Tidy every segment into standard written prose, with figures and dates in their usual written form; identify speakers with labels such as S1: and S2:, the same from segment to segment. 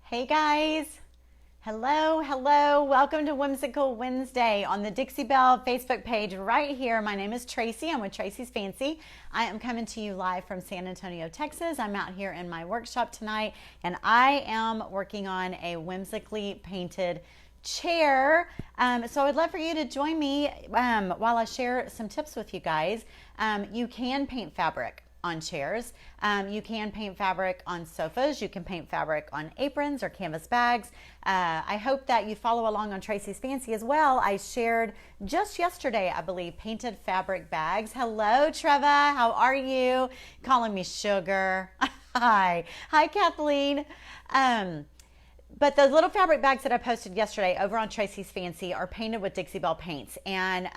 S1: Hey guys, hello, welcome to Whimsical Wednesday on the Dixie Belle Facebook page right here. My name is Tracy, I'm with Tracy's Fancy. I am coming to you live from San Antonio, Texas. I'm out here in my workshop tonight and I am working on a whimsically painted chair. So I'd love for you to join me while I share some tips with you guys. You can paint fabric on chairs. You can paint fabric on sofas. You can paint fabric on aprons or canvas bags. I hope that you follow along on Tracy's Fancy as well. I shared just yesterday, I believe, painted fabric bags. Hello, Treva. How are you? Calling me sugar. Hi, Kathleen. But the little fabric bags that I posted yesterday over on Tracy's Fancy are painted with Dixie Belle paints, and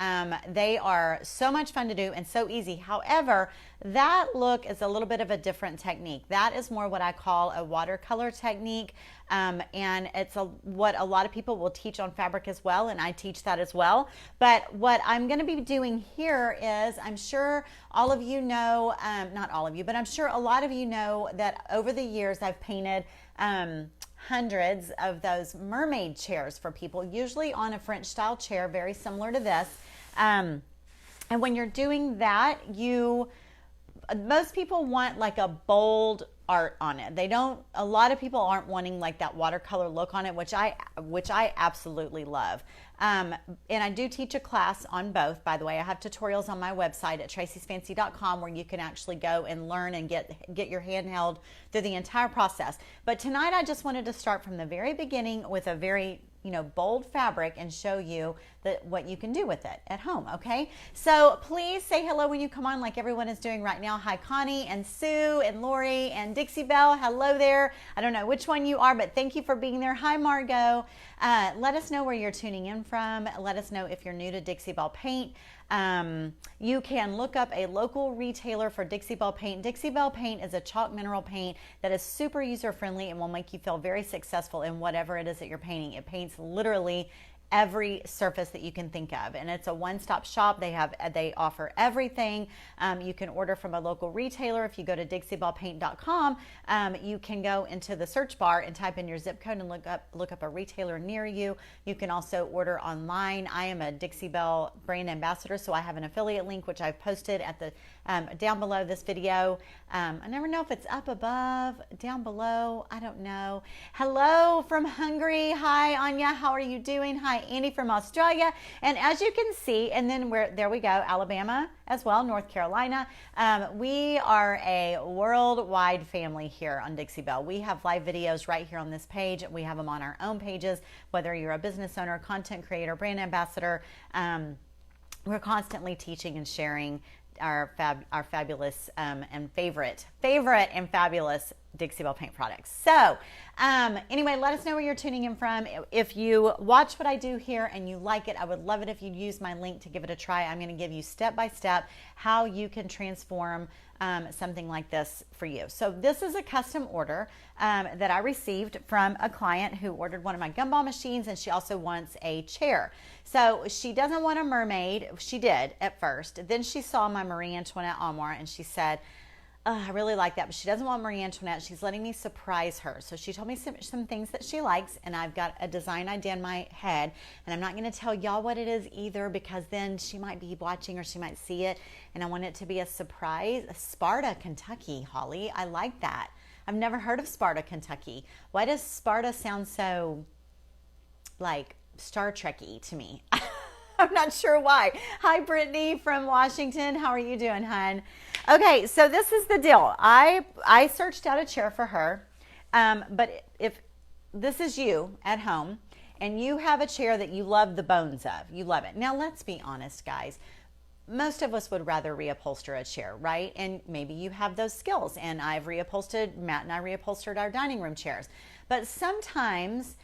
S1: they are so much fun to do and so easy. However, that look is a little bit of a different technique. That is more what I call a watercolor technique, and it's what a lot of people will teach on fabric as well, and I teach that as well. But what I'm going to be doing here is, I'm sure all of you know, not all of you, but I'm sure a lot of you know that over the years I've painted hundreds of those mermaid chairs for people, usually on a French style chair, very similar to this. And when you're doing that, most people want like a bold art on it. A lot of people aren't wanting like that watercolor look on it, which I absolutely love. And I do teach a class on both, by the way. I have tutorials on my website at traceysfancy.com where you can actually go and learn and get your hand held through the entire process. But tonight I just wanted to start from the very beginning with a very bold fabric and show you what you can do with it at home, okay? So please say hello when you come on, like everyone is doing right now. Hi, Connie and Sue and Lori and Dixie Belle. Hello there. I don't know which one you are, but thank you for being there. Hi, Margot. Let us know where you're tuning in from. Let us know if you're new to Dixie Belle Paint. You can look up a local retailer for Dixie Belle Paint. Dixie Belle Paint is a chalk mineral paint that is super user-friendly and will make you feel very successful in whatever it is that you're painting. It paints literally every surface that you can think of, and it's a one-stop shop. They offer everything. You can order from a local retailer. If you go to dixiebellepaint.com, you can go into the search bar and type in your zip code and look up a retailer near you. You can also order online. I am a Dixie Belle brand ambassador, so I have an affiliate link which I've posted at the down below this video. I never know if it's up above, down below, I don't know. Hello from Hungary. Hi, Anya. How are you doing? Hi, Andy from Australia. And as you can see, and then there we go, Alabama as well, North Carolina. We are a worldwide family here on Dixie Belle. We have live videos right here on this page. We have them on our own pages, whether you're a business owner, content creator, brand ambassador. We're constantly teaching and sharing our fabulous and favorite and fabulous Dixie Belle Paint products. So anyway, let us know where you're tuning in from. If you watch what I do here and you like it, I would love it if you'd use my link to give it a try. I'm going to give you step by step how you can transform something like this for you. So this is a custom order that I received from a client who ordered one of my gumball machines, and she also wants a chair. So she doesn't want a mermaid. She did at first. Then she saw my Marie Antoinette armoire and she said, oh, I really like that, but she doesn't want Marie Antoinette. She's letting me surprise her. So she told me some things that she likes, and I've got a design idea in my head, and I'm not going to tell y'all what it is either, because then she might be watching or she might see it, and I want it to be a surprise. Sparta, Kentucky, Holly. I like that. I've never heard of Sparta, Kentucky. Why does Sparta sound so like Star Trek-y to me? I'm not sure why. Hi, Brittany from Washington. How are you doing, hon? Okay, so this is the deal. I searched out a chair for her, but if this is you at home and you have a chair that you love the bones of, you love it. Now, let's be honest, guys. Most of us would rather reupholster a chair, right? And maybe you have those skills, and Matt and I reupholstered our dining room chairs. But sometimes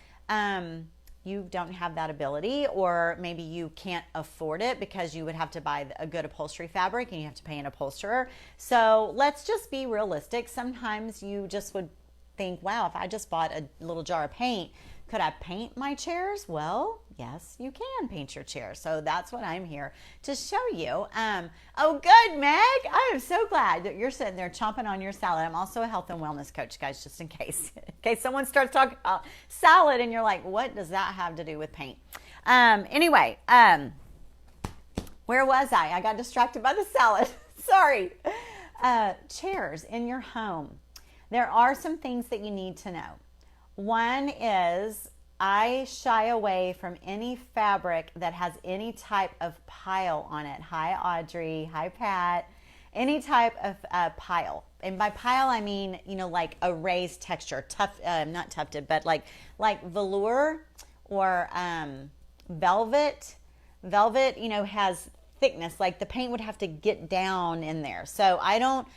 S1: you don't have that ability, or maybe you can't afford it because you would have to buy a good upholstery fabric and you have to pay an upholsterer. So let's just be realistic. Sometimes you just would think, wow, if I just bought a little jar of paint, Could I paint my chairs? Well, yes, you can paint your chairs. So that's what I'm here to show you. Oh, good, Meg. I am so glad that you're sitting there chomping on your salad. I'm also a health and wellness coach, guys, just in case. In case someone starts talking about salad and you're like, what does that have to do with paint? Anyway, where was I? I got distracted by the salad. Sorry. Chairs in your home. There are some things that you need to know. One is I shy away from any fabric that has any type of pile on it. Hi, Audrey. Hi, Pat. Any type of pile. And by pile, I mean, like a raised texture. Not tufted, but like velour or velvet. Velvet, has thickness. Like the paint would have to get down in there. So I don't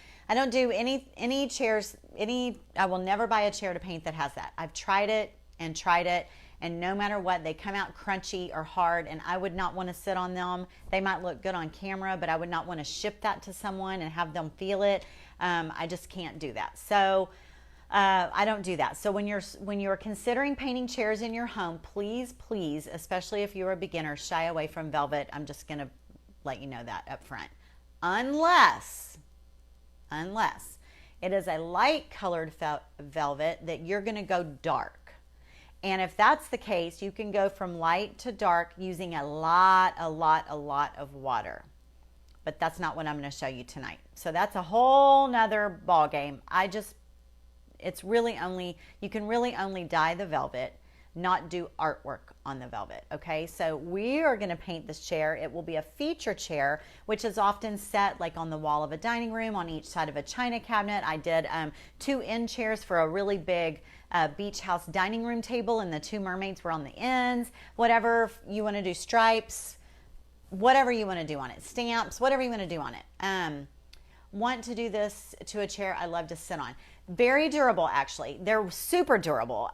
S1: do any chairs, I will never buy a chair to paint that has that. I've tried it, and no matter what, they come out crunchy or hard, and I would not want to sit on them. They might look good on camera, but I would not want to ship that to someone and have them feel it. I just can't do that. So I don't do that. So when you're considering painting chairs in your home, please, especially if you're a beginner, shy away from velvet. I'm just going to let you know that up front. Unless it is a light colored velvet that you're going to go dark. And if that's the case, you can go from light to dark using a lot of water. But that's not what I'm going to show you tonight. So that's a whole nother ball game. You can really only dye the velvet, not do artwork on the velvet. Okay, so we are going to paint this chair. It will be a feature chair, which is often set like on the wall of a dining room, on each side of a china cabinet. I did 2 end chairs for a really big beach house dining room table, and the 2 mermaids were on the ends. Whatever you want to do, stripes, whatever you want to do on it, stamps, whatever you want to do on it. Want to do this to a chair I love to sit on. Very durable, actually. They're super durable.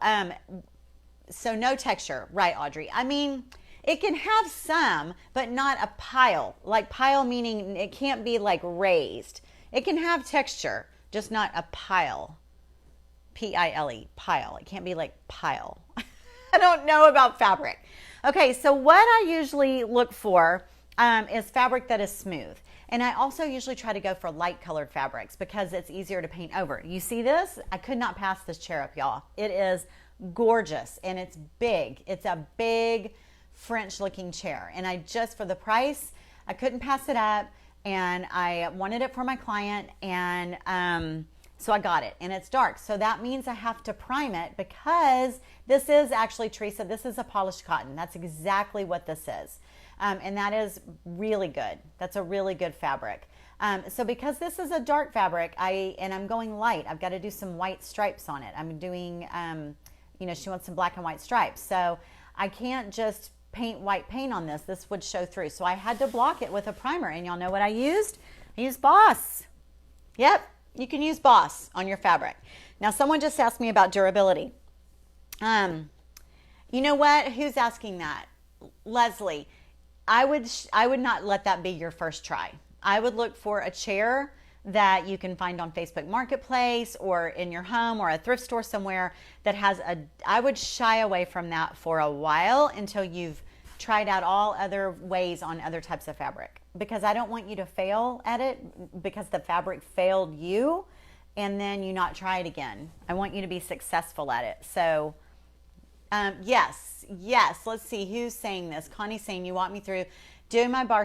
S1: So no texture, right, Audrey? I mean, it can have some, but not a pile. Like pile meaning it can't be like raised. It can have texture, just not a pile. P-I-L-E, pile. It can't be like pile. I don't know about fabric. Okay, so what I usually look for is fabric that is smooth. And I also usually try to go for light colored fabrics because it's easier to paint over. You see this? I could not pass this chair up, y'all. It is gorgeous and it's big. It's a big French looking chair, and I just, for the price, I couldn't pass it up, and I wanted it for my client, and so I got it, and it's dark, so that means I have to prime it because this is actually, Teresa, this is a polished cotton. That's exactly what this is, and that is really good. That's a really good fabric. So because this is a dark fabric, I'm going light, I've got to do some white stripes on it. I'm doing she wants some black and white stripes. So I can't just paint white paint on this. This would show through. So I had to block it with a primer. And y'all know what I used? I used Boss. Yep, you can use Boss on your fabric. Now, someone just asked me about durability. You know what? Who's asking that? Leslie, I would not let that be your first try. I would look for a chair that you can find on Facebook Marketplace or in your home or a thrift store somewhere that has I would shy away from that for a while until you've tried out all other ways on other types of fabric, because I don't want you to fail at it because the fabric failed you and then you not try it again. I want you to be successful at it. So yes, let's see who's saying this. Connie's saying, you walk me through doing my bar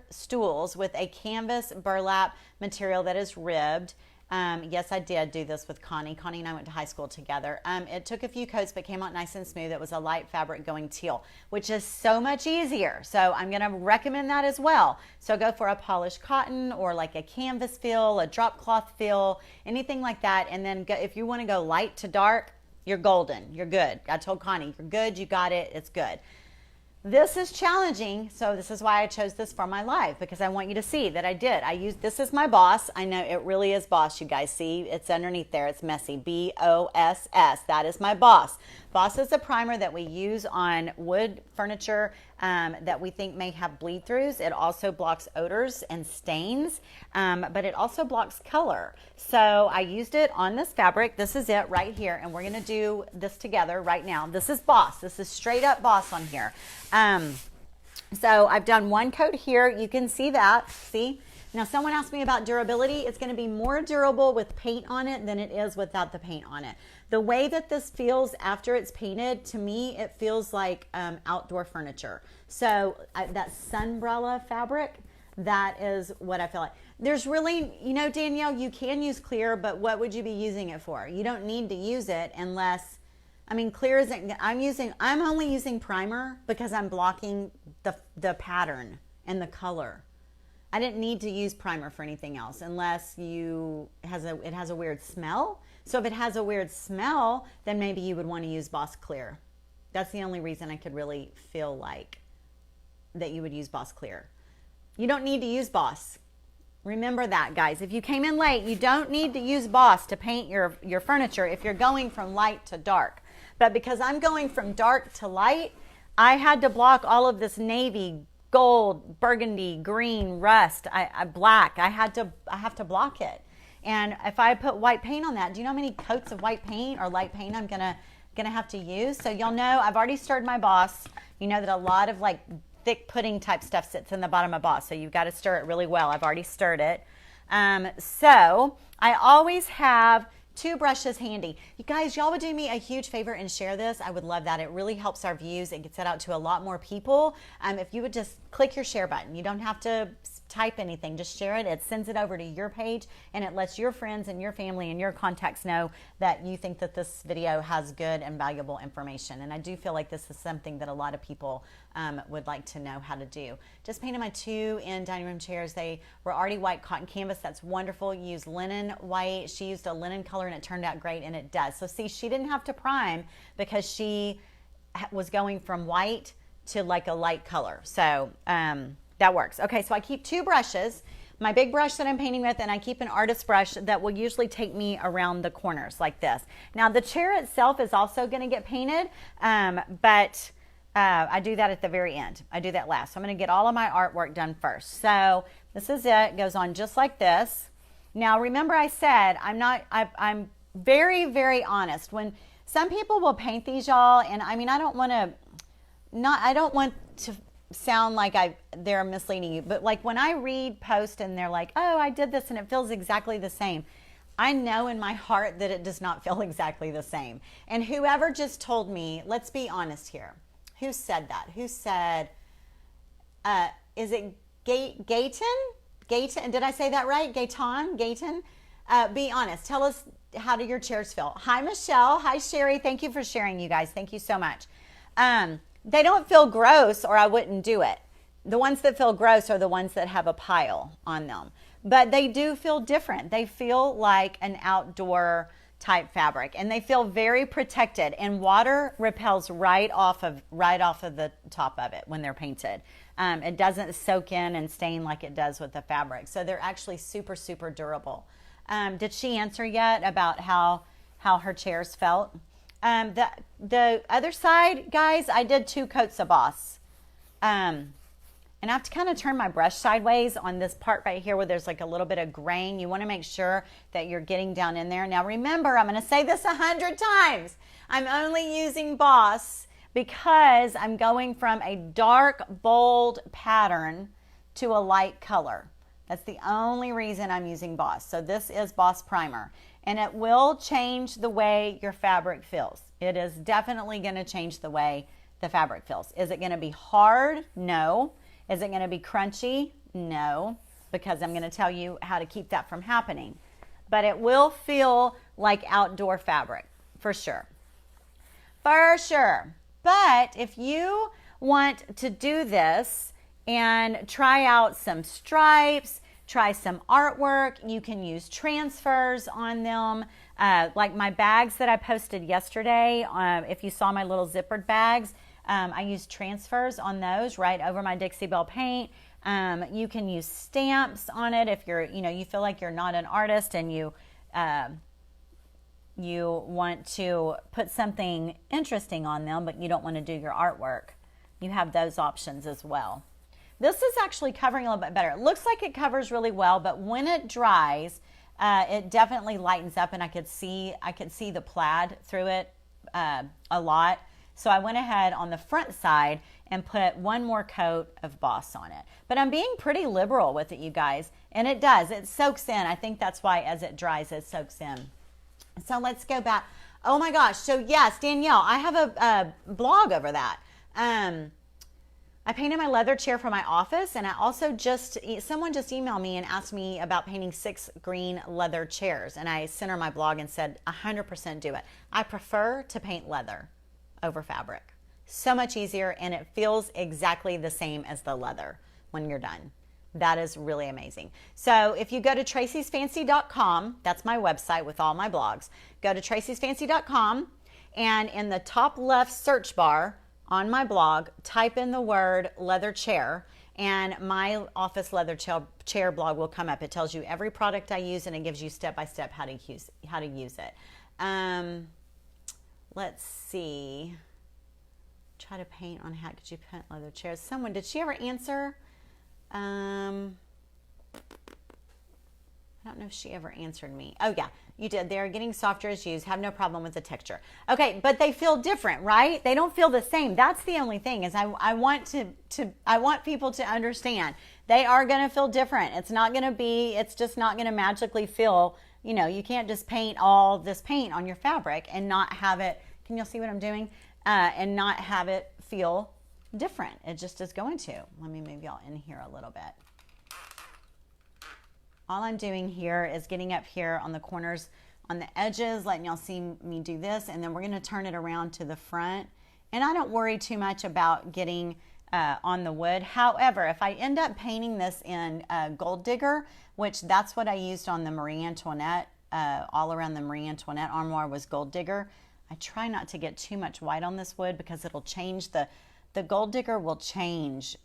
S1: stools with a canvas burlap material that is ribbed. Yes, I did do this with Connie. Connie and I went to high school together. It took a few coats, but came out nice and smooth. It was a light fabric going teal, which is so much easier. So I'm going to recommend that as well. So go for a polished cotton or like a canvas feel, a drop cloth feel, anything like that. And then if you want to go light to dark, you're golden. You're good. I told Connie, you're good. You got it. It's good. This is challenging, so this is why I chose this for my live, because I want you to see that I did. I used, this is my Boss. I know it really is Boss, you guys. See, it's underneath there. It's messy. B-O-S-S. That is my Boss. Boss is a primer that we use on wood furniture that we think may have bleed-throughs. It also blocks odors and stains, but it also blocks color. So I used it on this fabric. This is it right here, and we're going to do this together right now. This is Boss. This is straight up Boss on here. So I've done one coat here. You can see that. See? Now, someone asked me about durability. It's going to be more durable with paint on it than it is without the paint on it. The way that this feels after it's painted, to me, it feels like outdoor furniture. So that sunbrella fabric, that is what I feel like. There's really, you know, Danielle, you can use clear, but what would you be using it for? You don't need to use it unless, I mean, clear isn't, I'm only using primer because I'm blocking the pattern and the color. I didn't need to use primer for anything else unless it has a weird smell. So if it has a weird smell, then maybe you would want to use Boss Clear. That's the only reason I could really feel like that you would use Boss Clear. You don't need to use Boss. Remember that, guys. If you came in late, you don't need to use Boss to paint your furniture if you're going from light to dark. But because I'm going from dark to light, I had to block all of this navy, gold, burgundy, green, rust, black. I have to block it. And if I put white paint on that, do you know how many coats of white paint or light paint I'm gonna have to use? So y'all know I've already stirred my Boss. You know that a lot of like thick pudding type stuff sits in the bottom of Boss, so you've got to stir it really well. I've already stirred it. So I always have 2 brushes handy. You guys, y'all would do me a huge favor and share this. I would love that. It really helps our views. It gets it out to a lot more people. If you would just click your share button. You don't have to type anything. Just share it. It sends it over to your page, and it lets your friends and your family and your contacts know that you think that this video has good and valuable information. And I do feel like this is something that a lot of people would like to know how to do. Just painted my 2 in dining room chairs. They were already white cotton canvas. That's wonderful. You use linen white. She used a linen color, and it turned out great, and it does. So see, she didn't have to prime because she was going from white to like a light color. So that works. Okay, so I keep 2 brushes, my big brush that I'm painting with, and I keep an artist brush that will usually take me around the corners like this. Now the chair itself is also going to get painted, but I do that at the very end. I do that last. So I'm going to get all of my artwork done first. So this is it. It goes on just like this. Now remember I said I'm very, very honest. When some people will paint these, y'all, and I mean I don't want to sound like they're misleading you, but like when I read posts and they're like, oh, I did this and it feels exactly the same, I know in my heart that it does not feel exactly the same. And whoever just told me, let's be honest here, who said that? Who said, is it Gayton? Did I say that right? Gayton? Be honest. Tell us, how do your chairs feel? Hi, Michelle. Hi, Sherry. Thank you for sharing, you guys. Thank you so much. They don't feel gross, or I wouldn't do it. The ones that feel gross are the ones that have a pile on them. But they do feel different. They feel like an outdoor type fabric, and they feel very protected, and water repels right off of the top of it when they're painted. It doesn't soak in and stain like it does with the fabric. So they're actually super, super durable. Did she answer yet about how her chairs felt? The other side, guys, I did 2 coats of Boss. And I have to kind of turn my brush sideways on this part right here where there's like a little bit of grain. You want to make sure that you're getting down in there. Now remember, I'm going to say this 100 times. I'm only using Boss because I'm going from a dark, bold pattern to a light color. That's the only reason I'm using Boss. So this is Boss Primer. And it will change the way your fabric feels. It is definitely going to change the way the fabric feels. Is it going to be hard? No. Is it going to be crunchy? No, because I'm going to tell you how to keep that from happening. But it will feel like outdoor fabric, for sure. For sure. But if you want to do this and try out some stripes, try some artwork, you can use transfers on them. Like my bags that I posted yesterday, if you saw my little zippered bags, I use transfers on those right over my Dixie Belle paint. You can use stamps on it if you're, you feel like you're not an artist and you want to put something interesting on them, but you don't want to do your artwork. You have those options as well. This is actually covering a little bit better. It looks like it covers really well, but when it dries, it definitely lightens up, and I could see the plaid through it a lot. So I went ahead on the front side and put one more coat of Boss on it. But I'm being pretty liberal with it, you guys, and it does. It soaks in. I think that's why as it dries, it soaks in. So let's go back. Oh my gosh. So yes, Danielle, I have a blog over that. I painted my leather chair for my office, and I also someone just emailed me and asked me about painting 6 green leather chairs, and I sent her my blog and said 100% do it. I prefer to paint leather over fabric. So much easier, and it feels exactly the same as the leather when you're done. That is really amazing. So if you go to traceysfancy.com, that's my website with all my blogs. Go to traceysfancy.com, and in the top left search bar on my blog, type in the word leather chair, and my office leather chair blog will come up. It tells you every product I use, and it gives you step-by-step how to use it. Let's see. Try to paint on how could you paint leather chairs. Someone, did she ever answer? I don't know if she ever answered me. Oh yeah, you did. They are getting softer as used. Have no problem with the texture. Okay, but they feel different, right? They don't feel the same. That's the only thing is I want people to understand they are going to feel different. It's just not going to magically feel, you can't just paint all this paint on your fabric and not have it. Can you see what I'm doing? And not have it feel different. It just is going to. Let me move y'all in here a little bit. All I'm doing here is getting up here on the corners, on the edges, letting y'all see me do this, and then we're going to turn it around to the front. And I don't worry too much about getting on the wood. However, if I end up painting this in Gold Digger, which that's what I used on the Marie Antoinette, all around the Marie Antoinette armoire was Gold Digger. I try not to get too much white on this wood because it'll change the Gold Digger will change.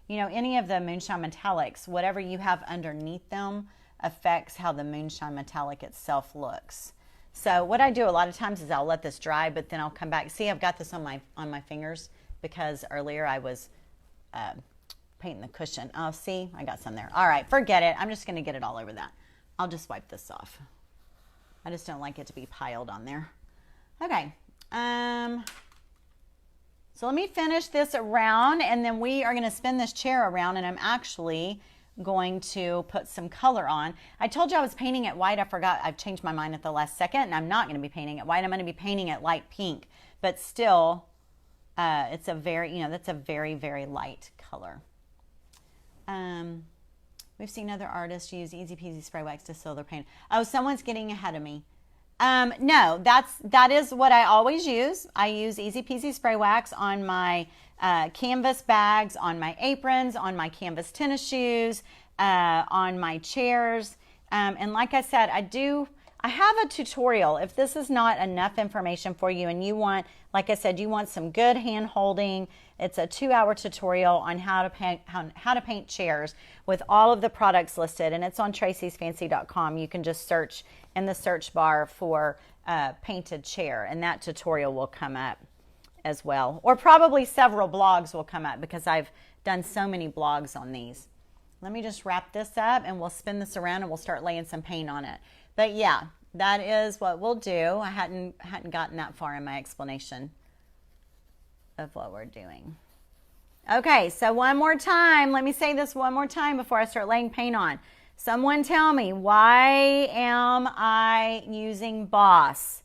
S1: Any of the Moonshine Metallics, whatever you have underneath them affects how the Moonshine Metallic itself looks. So what I do a lot of times is I'll let this dry, but then I'll come back. See, I've got this on my fingers because earlier I was painting the cushion. Oh, see, I got some there. All right, forget it. I'm just going to get it all over that. I'll just wipe this off. I just don't like it to be piled on there. Okay. So let me finish this around, and then we are going to spin this chair around, and I'm actually going to put some color on. I told you I was painting it white. I forgot. I've changed my mind at the last second, and I'm not going to be painting it white. I'm going to be painting it light pink, but still, it's a very, that's a very, very light color. We've seen other artists use Easy Peasy spray wax to seal their paint. Oh, someone's getting ahead of me. No, that is what I always use. I use Easy Peasy spray wax on my canvas bags, on my aprons, on my canvas tennis shoes, on my chairs. And like I said, I have a tutorial. If this is not enough information for you and you want, like I said, you want some good hand holding, it's a 2-hour tutorial on how to paint chairs with all of the products listed, and it's on traceysfancy.com. You can just search in the search bar for painted chair, and that tutorial will come up as well. Or probably several blogs will come up because I've done so many blogs on these. Let me just wrap this up and we'll spin this around and we'll start laying some paint on it. But yeah, that is what we'll do. I hadn't gotten that far in my explanation of what we're doing. Okay, so one more time. Let me say this one more time before I start laying paint on. Someone tell me, why am I using Boss?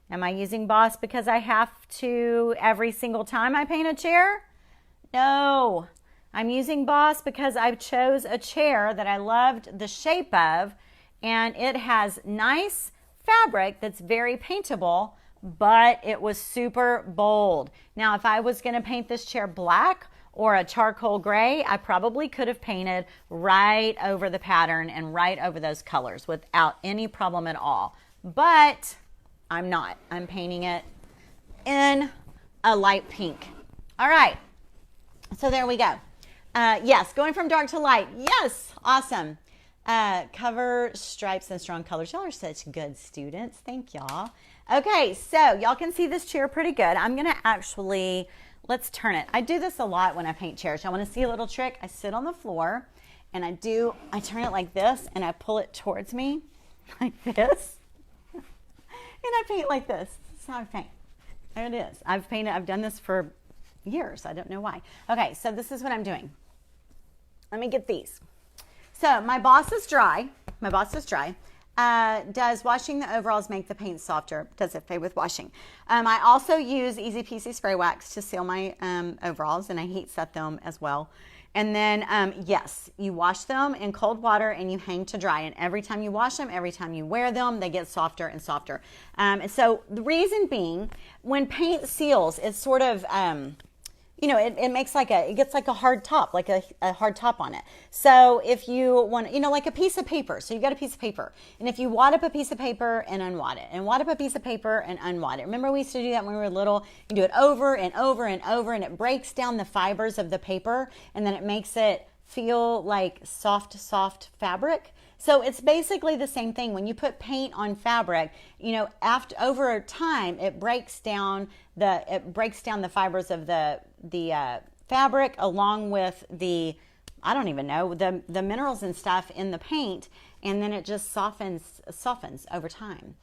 S1: Am I using Boss because I have to every single time I paint a chair? No. I'm using Boss because I chose a chair that I loved the shape of, and it has nice fabric that's very paintable, but it was super bold. Now, if I was going to paint this chair black or a charcoal gray, I probably could have painted right over the pattern and right over those colors without any problem at all. But I'm not. I'm painting it in a light pink. All right, so there we go. Yes, going from dark to light. Yes, awesome. Cover stripes and strong colors. Y'all are such good students. Thank y'all. Okay, so y'all can see this chair pretty good. I'm gonna actually, let's turn it. I do this a lot when I paint chairs. Y'all wanna see a little trick? I sit on the floor and I turn it like this and I pull it towards me like this. And I paint like this. That's how I paint. There it is. I've done this for years. I don't know why. Okay, so this is what I'm doing. Let me get these. So my boss is dry. Does washing the overalls make the paint softer? Does it fade with washing? I also use Easy Peasy spray wax to seal my overalls, and I heat set them as well. And then, yes, you wash them in cold water and you hang to dry. And every time you wash them, every time you wear them, they get softer and softer. And so the reason being, when paint seals, it's sort of, it makes it gets like a hard top, like a hard top on it. So if you want, like a piece of paper. So you've got a piece of paper. And if you wad up a piece of paper and unwad it, and wad up a piece of paper and unwad it. Remember we used to do that when we were little? You do it over and over and over, and it breaks down the fibers of the paper, and then it makes it feel like soft fabric. So it's basically the same thing. When you put paint on fabric, over time, it breaks down the fibers of the fabric, along with the minerals and stuff in the paint, and then it just softens over time.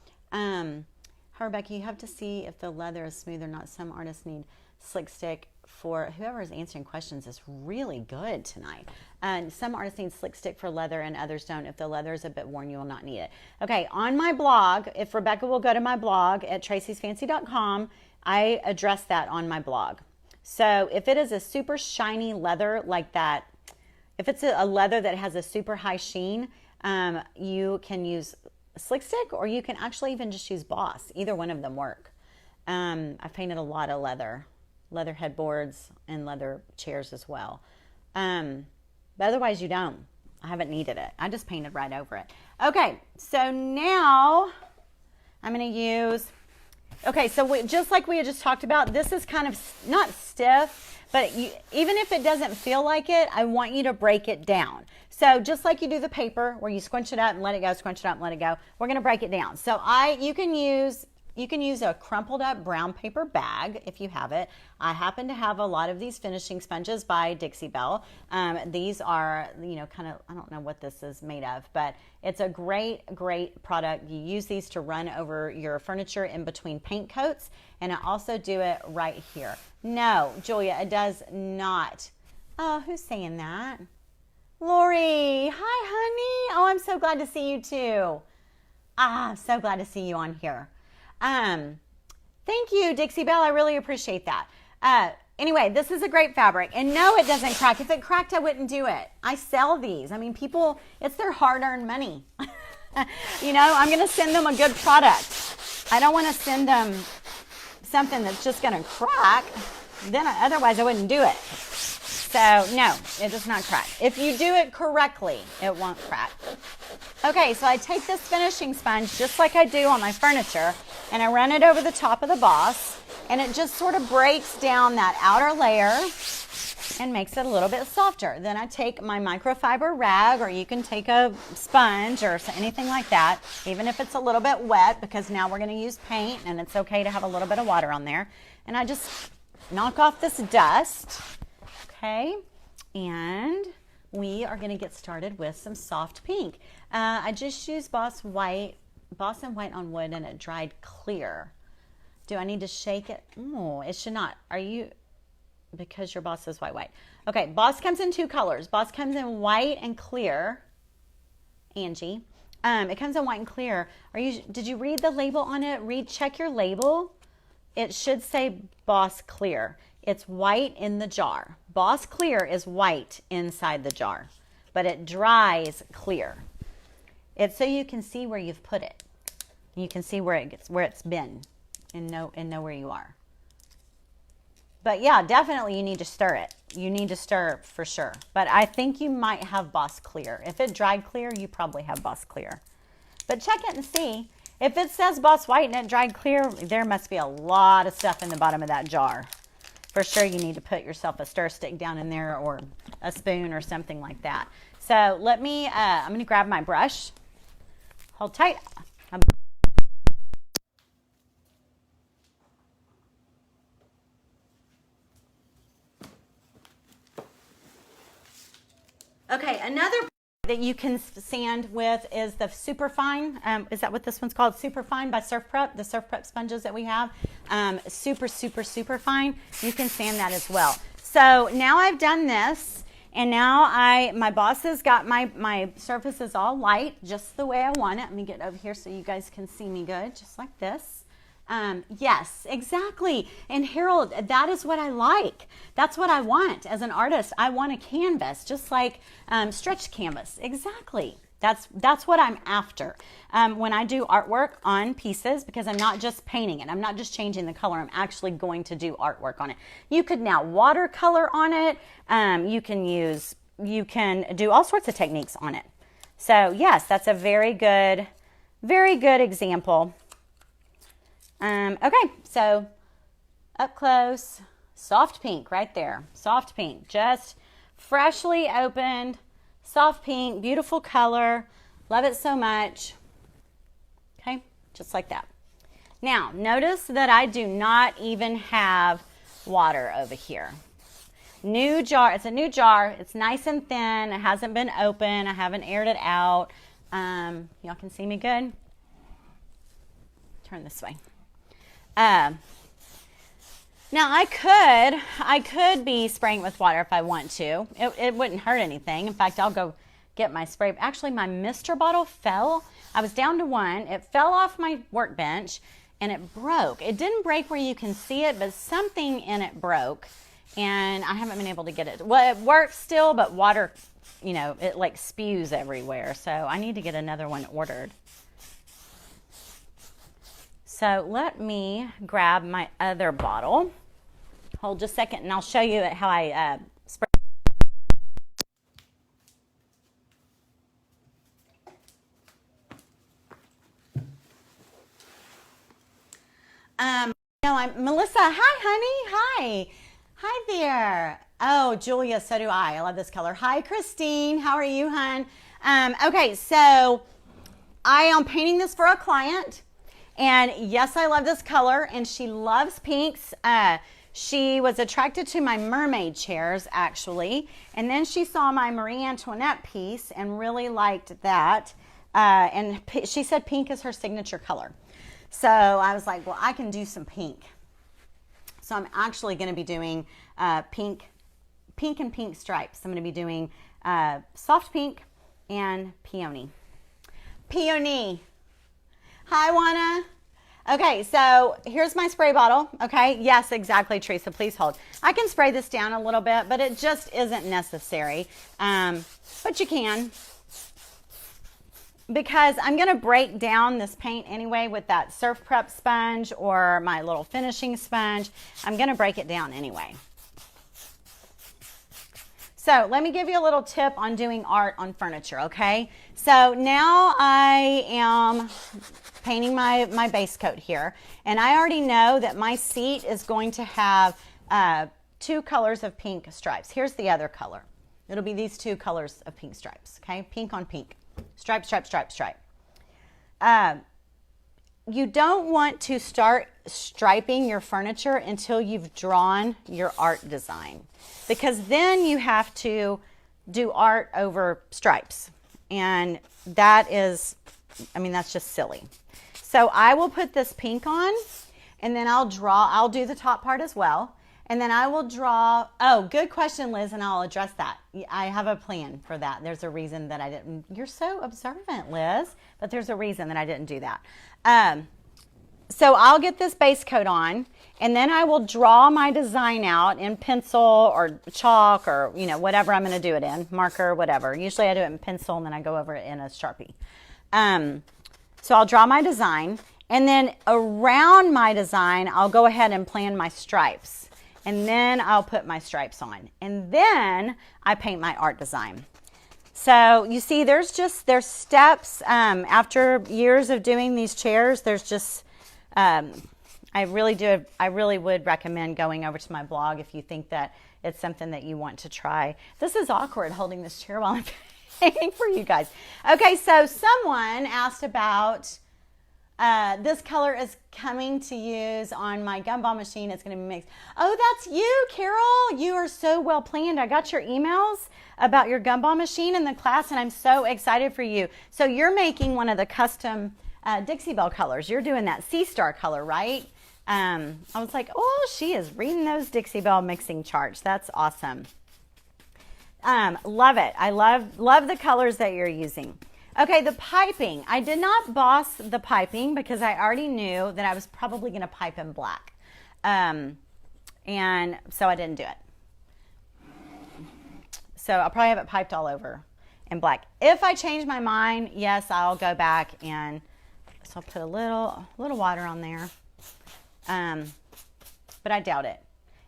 S1: Rebecca, you have to see if the leather is smooth or not. Some artists need slick stick. For whoever is answering questions is really good tonight. And some artists need slick stick for leather and others don't. If the leather is a bit worn, you will not need it. Okay, on my blog, if Rebecca will go to my blog at traceysfancy.com, I address that on my blog. So if it is a super shiny leather like that, if it's a leather that has a super high sheen, you can use slick stick, or you can actually even just use Boss. Either one of them work. I've painted a lot of leather headboards and leather chairs as well. But otherwise you don't. I haven't needed it. I just painted right over it. Okay, so now I'm going to use, so just like we had just talked about, this is kind of not stiff, but even if it doesn't feel like it, I want you to break it down. So just like you do the paper where you squinch it out and let it go, squinch it out and let it go, we're going to break it down. So you can use a crumpled up brown paper bag if you have it. I happen to have a lot of these finishing sponges by Dixie Belle. These are, kind of, I don't know what this is made of, but it's a great product. You use these to run over your furniture in between paint coats, and I also do it right here. No, Julia, it does not. Oh, who's saying that? Lori, hi, honey. Oh, I'm so glad to see you too. I'm so glad to see you on here. Thank you, Dixie Belle. I really appreciate that. Anyway, this is a great fabric, and no, it doesn't crack. If it cracked, I wouldn't do it. I sell these. I mean, people, it's their hard-earned money. I'm going to send them a good product. I don't want to send them something that's just going to crack. Otherwise I wouldn't do it. So no, it does not crack. If you do it correctly, it won't crack. Okay, so I take this finishing sponge just like I do on my furniture, and I run it over the top of the Boss, and it just sort of breaks down that outer layer and makes it a little bit softer. Then I take my microfiber rag, or you can take a sponge or anything like that, even if it's a little bit wet, because now we're going to use paint and it's okay to have a little bit of water on there. And I just knock off this dust. Okay, and we are going to get started with some soft pink. I just used Boss and White on wood, and it dried clear. Do I need to shake it? Oh, it should not. Because your Boss is white. Okay, Boss comes in two colors. Boss comes in white and clear. Angie, it comes in white and clear. Did you read the label on it? Check your label. It should say Boss Clear. It's white in the jar. Boss Clear is white inside the jar, but it dries clear. It's so you can see where you've put it. You can see where it's been, and know where you are. But yeah, definitely you need to stir it. You need to stir for sure. But I think you might have Boss Clear. If it dried clear, you probably have Boss Clear. But check it and see. If it says Boss White and it dried clear, there must be a lot of stuff in the bottom of that jar. For sure you need to put yourself a stir stick down in there or a spoon or something like that. So let me, I'm going to grab my brush. Hold tight. Okay, another that you can sand with is the Superfine. Is that what this one's called? Superfine by Surf Prep, the Surf Prep sponges that we have. Super fine. You can sand that as well. So now I've done this, and now my boss has got my surfaces all light, just the way I want it. Let me get over here so you guys can see me good, just like this. Yes, exactly. And Harold, that is what I like. That's what I want as an artist. I want a canvas, just like stretched canvas. Exactly. That's what I'm after when I do artwork on pieces, because I'm not just painting it. I'm not just changing the color. I'm actually going to do artwork on it. You could now watercolor on it. You can do all sorts of techniques on it. So yes, that's a very good example. Okay, so up close, soft pink right there. Soft pink, just freshly opened, soft pink, beautiful color. Love it so much. Okay, just like that. Now, notice that I do not even have water over here. New jar, it's a new jar. It's nice and thin. It hasn't been open. I haven't aired it out. Y'all can see me good? Turn this way. Now I could be spraying with water if I want to. It wouldn't hurt anything. In fact, I'll go get my spray. Actually, my mister bottle fell. I was down to one. It fell off my workbench and it broke. It didn't break where you can see it, but something in it broke and I haven't been able to get it. Well, it works still, but water, you know, it like spews everywhere. So I need to get another one ordered. So let me grab my other bottle. Hold just a second and I'll show you how I spray. No, I'm Melissa. Hi, honey. Hi there. Oh, Julia, so do I. I love this color. Hi, Christine. How are you, hon? Okay, so I am painting this for a client. And yes, I love this color, and she loves pinks. She was attracted to my mermaid chairs, actually. And then she saw my Marie Antoinette piece and really liked that. And she said pink is her signature color. So I was like, well, I can do some pink. So I'm actually going to be doing pink and pink stripes. I'm going to be doing soft pink and peony. Peony. Hi, Juana. Okay, so here's my spray bottle. Okay, yes, exactly, Teresa. Please hold. I can spray this down a little bit, but it just isn't necessary. But you can, because I'm going to break down this paint anyway with that Surf Prep sponge or my little finishing sponge. I'm going to break it down anyway. So let me give you a little tip on doing art on furniture, okay? So now I am painting my base coat here, and I already know that my seat is going to have 2 colors of pink stripes. Here's the other color. It'll be these 2 colors of pink stripes, okay? Pink on pink. Stripe, stripe, stripe, stripe. You don't want to start striping your furniture until you've drawn your art design, because then you have to do art over stripes, and that is, I mean, that's just silly. So I will put this pink on, and then I'll do the top part as well, and then I will draw. Oh, good question, Liz, and I'll address that. I have a plan for that. There's a reason that I didn't. You're so observant, Liz, but there's a reason that I didn't do that. So I'll get this base coat on, and then I will draw my design out in pencil or chalk or, you know, whatever I'm going to do it in, marker, whatever. Usually I do it in pencil, and then I go over it in a Sharpie. So I'll draw my design, and then around my design, I'll go ahead and plan my stripes, and then I'll put my stripes on, and then I paint my art design. So you see, there's steps after years of doing these chairs. There's just, I really would recommend going over to my blog if you think that it's something that you want to try. This is awkward holding this chair while I'm paying for you guys. Okay, so someone asked about this color is coming to use on my gumball machine. It's going to be mixed. Oh, that's you, Carol. You are so well planned. I got your emails about your gumball machine in the class, and I'm so excited for you. So you're making one of the custom Dixie Belle colors. You're doing that Sea Star color, right? I was like, oh, she is reading those Dixie Belle mixing charts. That's awesome. Love it. I love the colors that you're using. Okay, the piping. I did not boss the piping because I already knew that I was probably going to pipe in black. And so I didn't do it. So I'll probably have it piped all over in black. If I change my mind, yes, I'll go back and so I'll put a little water on there. But I doubt it.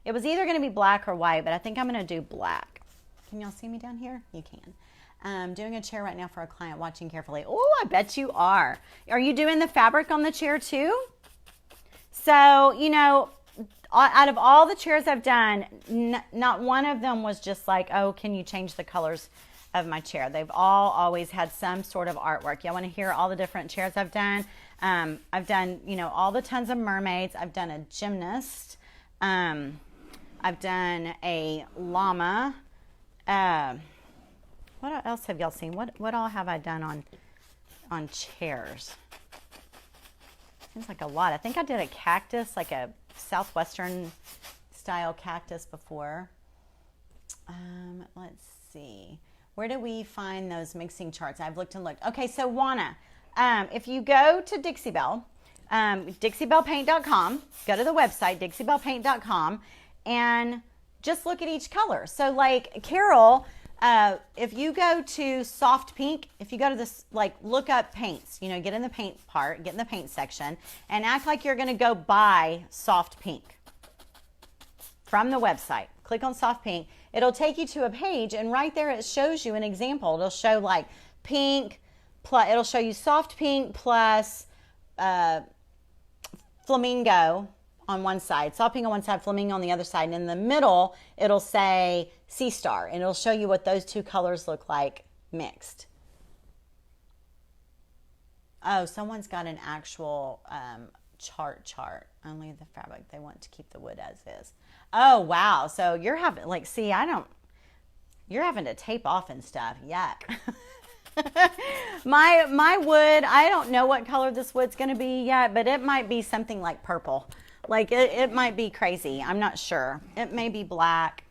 S1: It was either going to be black or white, but I think I'm going to do black. Can y'all see me down here? You can. I'm doing a chair right now for a client, watching carefully. Oh, I bet you are. Are you doing the fabric on the chair too? So, you know, out of all the chairs I've done, not one of them was just like, oh, can you change the colors of my chair? They've all always had some sort of artwork. Y'all want to hear all the different chairs I've done? I've done, you know, all the tons of mermaids. I've done a gymnast. I've done a llama. What else have y'all seen? What all have I done on chairs? Seems like a lot. I think I did a cactus, like a southwestern style cactus before. Let's see. Where do we find those mixing charts? I've looked and looked. Okay, so Juana, if you go to Dixie Belle, dixiebellepaint.com, go to the website, dixiebellepaint.com, and just look at each color. So like Carol, if you go to soft pink, if you go to this, like look up paints, you know, get in the paint part, get in the paint section and act like you're going to go buy soft pink from the website. Click on soft pink. It'll take you to a page and right there it shows you an example. It'll show like pink plus, it'll show you soft pink plus flamingo on one side, soft pink on one side, flamingo on the other side, and in the middle it'll say Sea Star, and it'll show you what those two colors look like mixed. Oh, someone's got an actual chart. Only the fabric. They want to keep the wood as is. Oh, wow. So you're having, like, see, you're having to tape off and stuff. Yuck. My wood, I don't know what color this wood's going to be yet, but it might be something like purple. Like it might be crazy. I'm not sure. It may be black.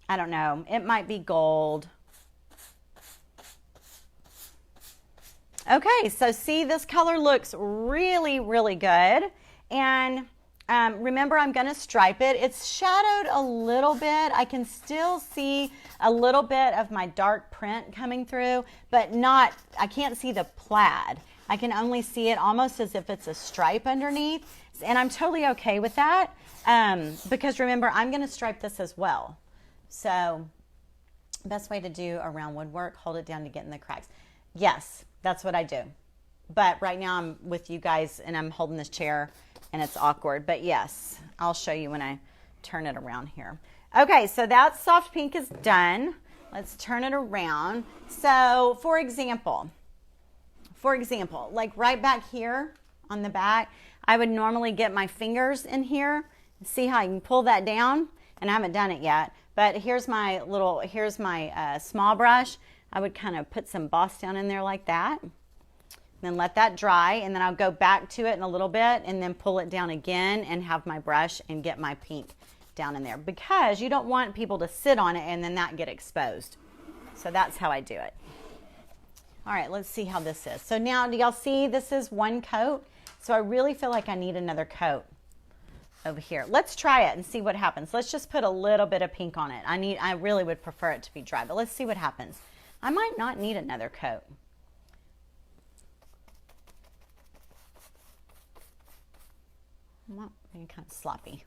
S1: I don't know. It might be gold. Okay, so see, this color looks really, really good. And remember, I'm going to stripe it. It's shadowed a little bit. I can still see a little bit of my dark print coming through, but not, I can't see the plaid. I can only see it almost as if it's a stripe underneath. And I'm totally okay with that because remember, I'm going to stripe this as well. So best way to do around woodwork, hold it down to get in the cracks. Yes, that's what I do. But right now I'm with you guys and I'm holding this chair and it's awkward. But yes, I'll show you when I turn it around here. Okay, so that soft pink is done. Let's turn it around. So for example, like right back here on the back, I would normally get my fingers in here and see how I can pull that down. And I haven't done it yet. But here's my small brush. I would kind of put some boss down in there like that. Then let that dry. And then I'll go back to it in a little bit and then pull it down again and have my brush and get my pink down in there. Because you don't want people to sit on it and then that get exposed. So that's how I do it. All right, let's see how this is. So now, do y'all see this is one coat? So I really feel like I need another coat over here. Let's try it and see what happens. Let's just put a little bit of pink on it. I really would prefer it to be dry, but let's see what happens. I might not need another coat. Well, maybe kind of sloppy.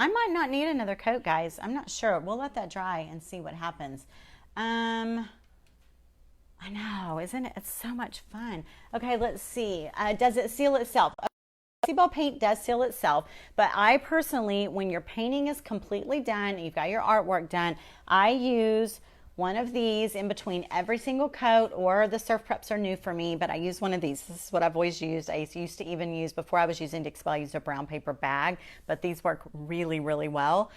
S1: I might not need another coat, guys. I'm not sure. We'll let that dry and see what happens. I know, isn't it? It's so much fun. Okay, let's see. Does it seal itself? Dixie Belle paint does seal itself, but I personally, when your painting is completely done, you've got your artwork done, I use one of these in between every single coat, or the Surf Preps are new for me, but I use one of these. This is what I've always used. I used to even use, before I was using Dixie Belle, I used a brown paper bag, but these work really, really well.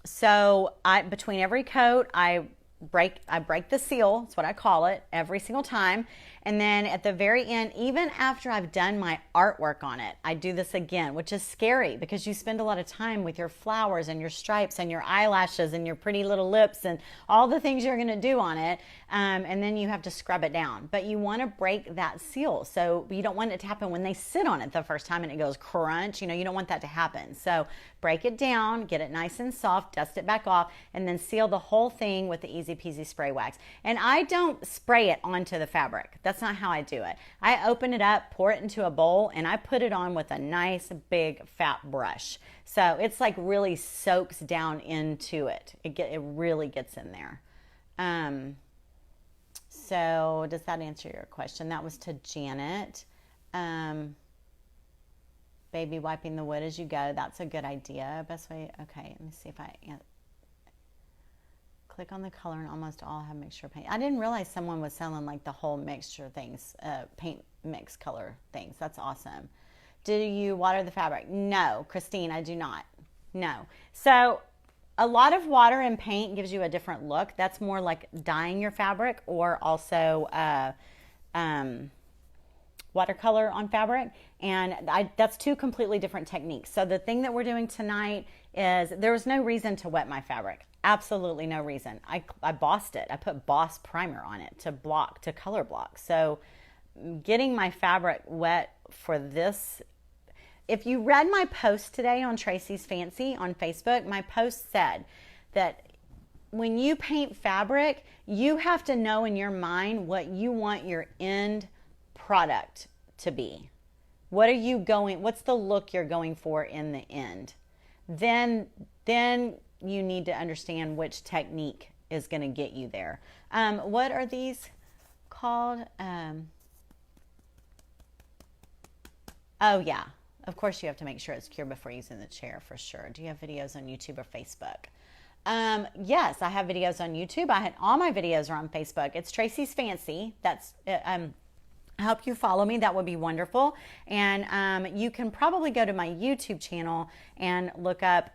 S1: So between every coat, I break the seal, that's what I call it, every single time. And then at the very end, even after I've done my artwork on it, I do this again, which is scary because you spend a lot of time with your flowers and your stripes and your eyelashes and your pretty little lips and all the things you're going to do on it. And then you have to scrub it down. But you want to break that seal. So you don't want it to happen when they sit on it the first time and it goes crunch. You know, you don't want that to happen. So break it down, get it nice and soft, dust it back off, and then seal the whole thing with the Easy Peasy spray wax. And I don't spray it onto the fabric. That's not how I do it. I open it up, pour it into a bowl, and I put it on with a nice big fat brush. So it's like really soaks down into it. It really gets in there. So does that answer your question? That was to Janet. Baby wiping the wood as you go. That's a good idea. Best way. Okay, let me see if I click on the color and almost all have mixture paint. I didn't realize someone was selling like the whole mixture things, paint mix color things. That's awesome. Do you water the fabric? No, Christine, I do not. No. So a lot of water and paint gives you a different look. That's more like dyeing your fabric, or also watercolor on fabric, and that's two completely different techniques. So the thing that we're doing tonight is, there was no reason to wet my fabric. Absolutely no reason. I bossed it. I put Boss primer on it to color block. So getting my fabric wet for this, if you read my post today on Tracy's Fancy on Facebook, my post said that when you paint fabric, you have to know in your mind what you want your end product to be. What's the look you're going for in the end? Then you need to understand which technique is going to get you there. What are these called? Oh yeah, of course you have to make sure it's cured before using the chair, for sure. Do you have videos on YouTube or Facebook? Yes, I have videos on YouTube. All my videos are on Facebook. It's Tracy's Fancy. That's I hope you follow me. That would be wonderful. And you can probably go to my YouTube channel and look up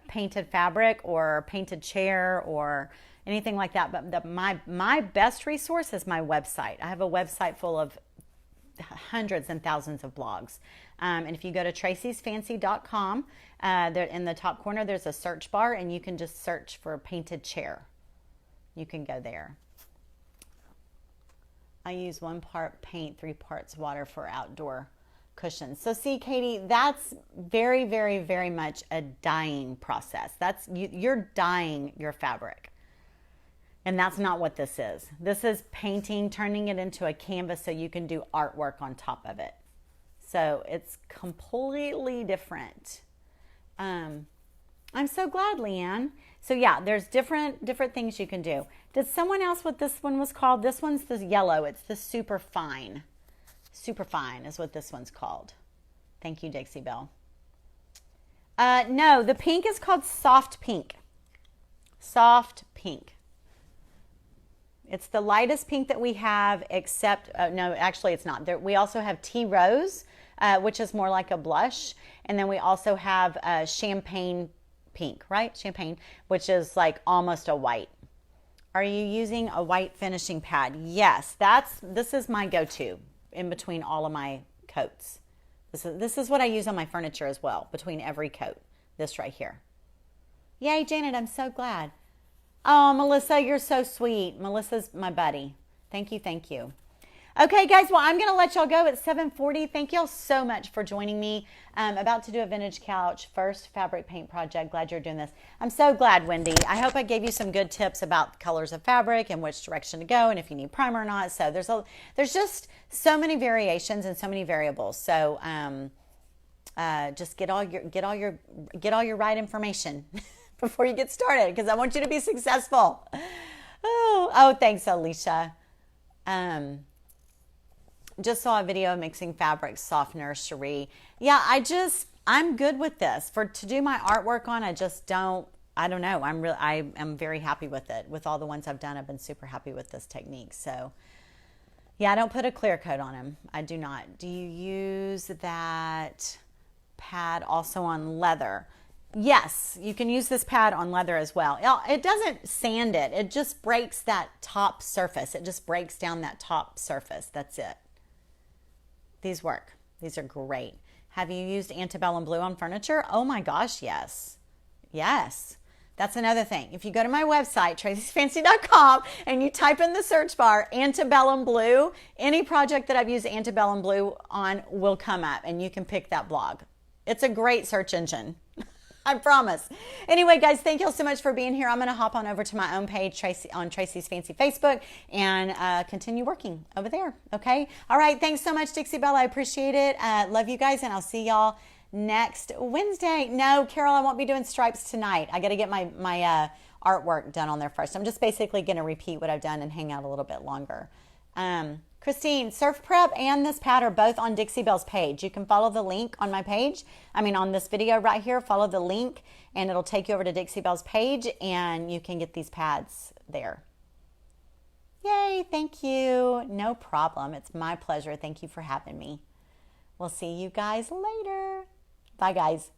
S1: painted fabric or painted chair or anything like that. But my best resource is my website. I have a website full of hundreds and thousands of blogs. And if you go to traceysfancy.com, there in the top corner, there's a search bar, and you can just search for painted chair. You can go there. I use 1 part paint, 3 parts water for outdoor cushions. So see, Katie, that's very, very, very much a dyeing process. You're dyeing your fabric. And that's not what this is. This is painting, turning it into a canvas so you can do artwork on top of it. So it's completely different. I'm so glad, Leanne. So yeah, there's different things you can do. Did someone else what this one was called? This one's the yellow. It's the super fine. Super fine is what this one's called. Thank you, Dixie Belle. No, the pink is called soft pink. Soft pink. It's the lightest pink that we have, except, no, actually it's not. We also have tea rose, which is more like a blush. And then we also have champagne pink, right? Champagne, which is like almost a white. Are you using a white finishing pad? Yes, this is my go-to in between all of my coats. This is what I use on my furniture as well, between every coat. This right here. Yay, Janet, I'm so glad. Oh, Melissa, you're so sweet. Melissa's my buddy. Thank you, thank you. Okay, guys, well, I'm going to let y'all go at 7:40. Thank y'all so much for joining me. About to do a vintage couch, first fabric paint project. Glad you're doing this. I'm so glad, Wendy. I hope I gave you some good tips about colors of fabric and which direction to go and if you need primer or not. So there's just so many variations and so many variables. So just get all your right information before you get started, because I want you to be successful. Oh, thanks, Alicia. Just saw a video of mixing fabrics, softener, cherie. Yeah, I'm good with this. To do my artwork on, I don't know. I am very happy with it. With all the ones I've done, I've been super happy with this technique. So yeah, I don't put a clear coat on them. I do not. Do you use that pad also on leather? Yes, you can use this pad on leather as well. It doesn't sand it. It just breaks that top surface. It just breaks down that top surface. That's it. These work. These are great. Have you used antebellum blue on furniture? Oh my gosh, yes. Yes. That's another thing. If you go to my website, traceysfancy.com, and you type in the search bar antebellum blue, any project that I've used antebellum blue on will come up, and you can pick that blog. It's a great search engine. I promise. Anyway, guys, thank you all so much for being here. I'm going to hop on over to my own page, Tracy, on Tracy's Fancy Facebook, and continue working over there. Okay? All right. Thanks so much, Dixie Belle. I appreciate it. Love you guys, and I'll see y'all next Wednesday. No, Carol, I won't be doing stripes tonight. I got to get my artwork done on there first. I'm just basically going to repeat what I've done and hang out a little bit longer. Christine, Surf Prep and this pad are both on Dixie Belle's page. You can follow the link on my page. On this video right here, follow the link and it'll take you over to Dixie Belle's page and you can get these pads there. Yay, thank you. No problem. It's my pleasure. Thank you for having me. We'll see you guys later. Bye, guys.